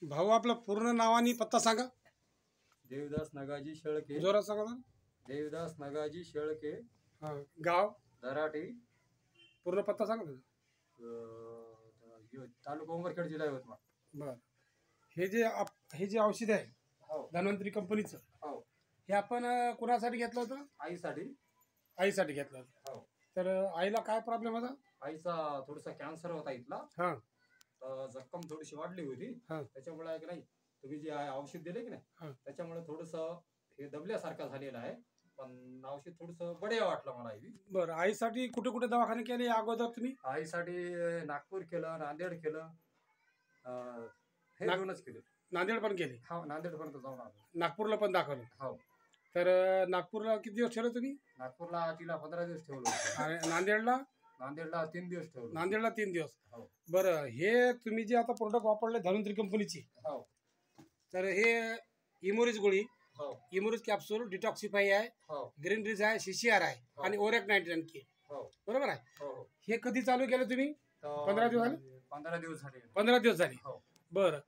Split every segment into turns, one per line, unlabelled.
भाऊ आपलं पूर्ण नाव आणि पत्ता सांगा.
देवदास नगाजी शेळके.
जोरात सांगा ना.
देवदास नगाजी शेळके.
हां. गाव
दराटी.
पूर्ण पत्ता सांगा ना.
तालुका उमरखेड, जिल्हा यवतमाळ.
बरं. हे जे औषध आहे
हो
धन्वंतरी कंपनीचं,
हो.
हे आपण कुणासाठी घेतलं होतं?
आईसाठी.
आईसाठी घेतलं होतं.
हो.
तर आईला काय प्रॉब्लेम होता?
आईचा थोडासा कॅन्सर होता इथला.
हां
तर जखम थोडीशी वाढली होती.
हां
त्याच्यामुळे आहे की नाही, तुम्ही जे औषध दिले की
हां.
नाही, त्याच्यामुळे थोडस हे दबल्यासारखं झालेलं आहे. पण औषध थोडस बढिया वाटलं मला.
बरं. आईसाठी कुठे कुठे दवाखाने केले अगोदर तुम्ही?
आईसाठी नागपूर केलं, नांदेड केलं, हे दोनच केले.
नांदेड पण केले?
हा, नांदेड पर्यंत जाऊन आलो.
नागपूरला पण दाखवलं?
हो.
तर नागपूरला किती दिवस ठेवलं तुम्ही?
नागपूरला तिला 15 दिवस ठेवलं.
आणि नांदेडला?
नांदेडला 3 दिवस ठेवलं.
नांदेडला 3 दिवस.
हो.
बरं. हे तुम्ही जे आता प्रोडक्ट वापरले धन्वंतरी कंपनीची,
हो
तर हे इमोरिज गोळी,
हो
इमोरिज कॅप्सूल, डिटॉक्सिफाई आहे,
हो
ग्रीन रिज आहे, CCR आहे आणि ओरेक 90 आणखी,
हो
बरोबर आहे?
हो.
हे कधी चालू केलं तुम्ही? 15 दिवस झाले?
15 दिवस झाले.
15 दिवस झाले.
हो.
बरं.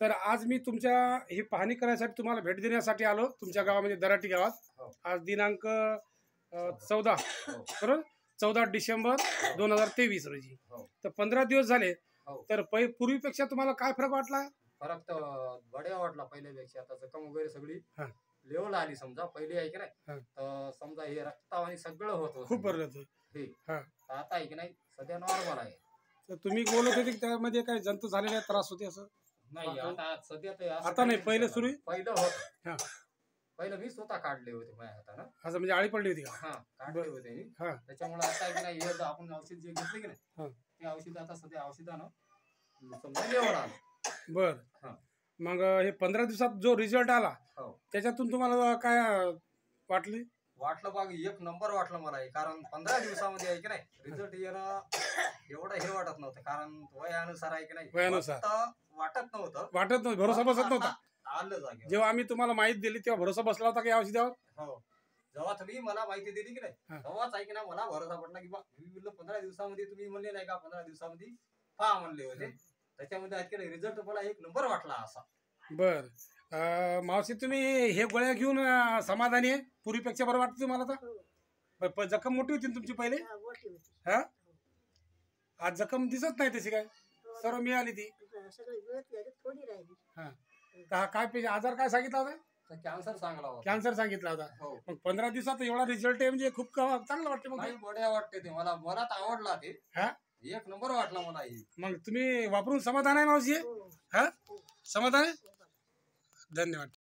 तर आज मी तुमच्या ही पाहणी करण्यासाठी तुम्हाला भेट देण्यासाठी आलो तुमच्या गावामध्ये, दराटी गावात.
हो.
आज दिनांक 14
हो.
बरोबर, 14 डिसेंबर 2023 रोजी.
हो.
तर 15 दिवस झाले.
हो.
तर पूर्वीपेक्षा तुम्हाला काय फरक वाटला?
फरक तर बढिया वाटला पहिल्यापेक्षा. आता जखम वगैरे सगळी
हां.
लेवल आली समजा. पहिले आहे की नाही,
हां.
तर समजा हे रक्तावानी सगळं होत होतं.
खूप बरं होतं.
हे
हां.
तर आता आहे की नाही, सध्या नॉर्मल आहे.
तर तुम्ही बोलत होते की त्यामध्ये काही जंतू झालेले त्रास होते असं?
नाही आता सध्या ते असं
आता नाही,
काही
पहिले
नाही.
सुरू?
पहिलं होत.
हां.
पहिलं मी स्वतः काढले होते माझ्या हातानं.
असं म्हणजे आळी पडली होती का?
हा, काढले होते मी.
हां.
त्याच्यामुळे आता आहे की नाही, हे जे आपण औषध जे घेतले की नाही,
हां.
ते औषध आता सध्या औषधानं समजा लेवल आलं.
बरं.
हां.
मग हे 15 दिवसात जो रिझल्ट आला,
हो.
त्याच्यातून तुम्हाला काय वाटले?
वाटलं बघ, एक नंबर वाटलं मला हे. कारण 15 दिवसामध्ये आहे की नाही, रिझल्ट येणं एवढं हे वाटत नव्हतं. कारण वयानुसार आहे की नाही,
वयानुसार.
वाटत नव्हतं.
भरोसा बसत नव्हता.
आलं जागेवर.
जेव्हा आम्ही तुम्हाला माहिती दिली तेव्हा भरोसा बसला होता की या औषधावर?
हो. जेव्हा तुम्ही मला माहिती दिली की नाही,
हां.
तेव्हाच आहे की नाही मला भरोसा पडला की बा, मी बोललो 15 दिवसामध्ये तुम्ही म्हणले नाही का, 15 दिवसामध्ये पहा म्हणले होते. त्याच्यामध्ये आहे की नाही, रिझल्ट मला एक नंबर वाटला असा.
बर. मावशी, तुम्ही हे गोळ्या घेऊन समाधानी आहे? पूर्वीपेक्षा बरं वाटतं तुम्हाला आता? जखम मोठी होती ना तुमची पहिले? हा. आज जखम दिसत नाही तशी, काय सर्व मिळाली ती? हा. काय आजार काय सांगितला होता?
कॅन्सर चांगला होता.
कॅन्सर सांगितला होता.
हो.
मग 15 दिवसात एवढा रिझल्ट आहे म्हणजे खूप चांगलं वाटतं. मग
नाही, बढिया वाटते ते. मला मनात आवडला ते.
हा.
एक नंबर वाटला मला हे.
मग तुम्ही वापरून समाधान आहे मावशी? हा, समाधान आहे. धन्यवाद.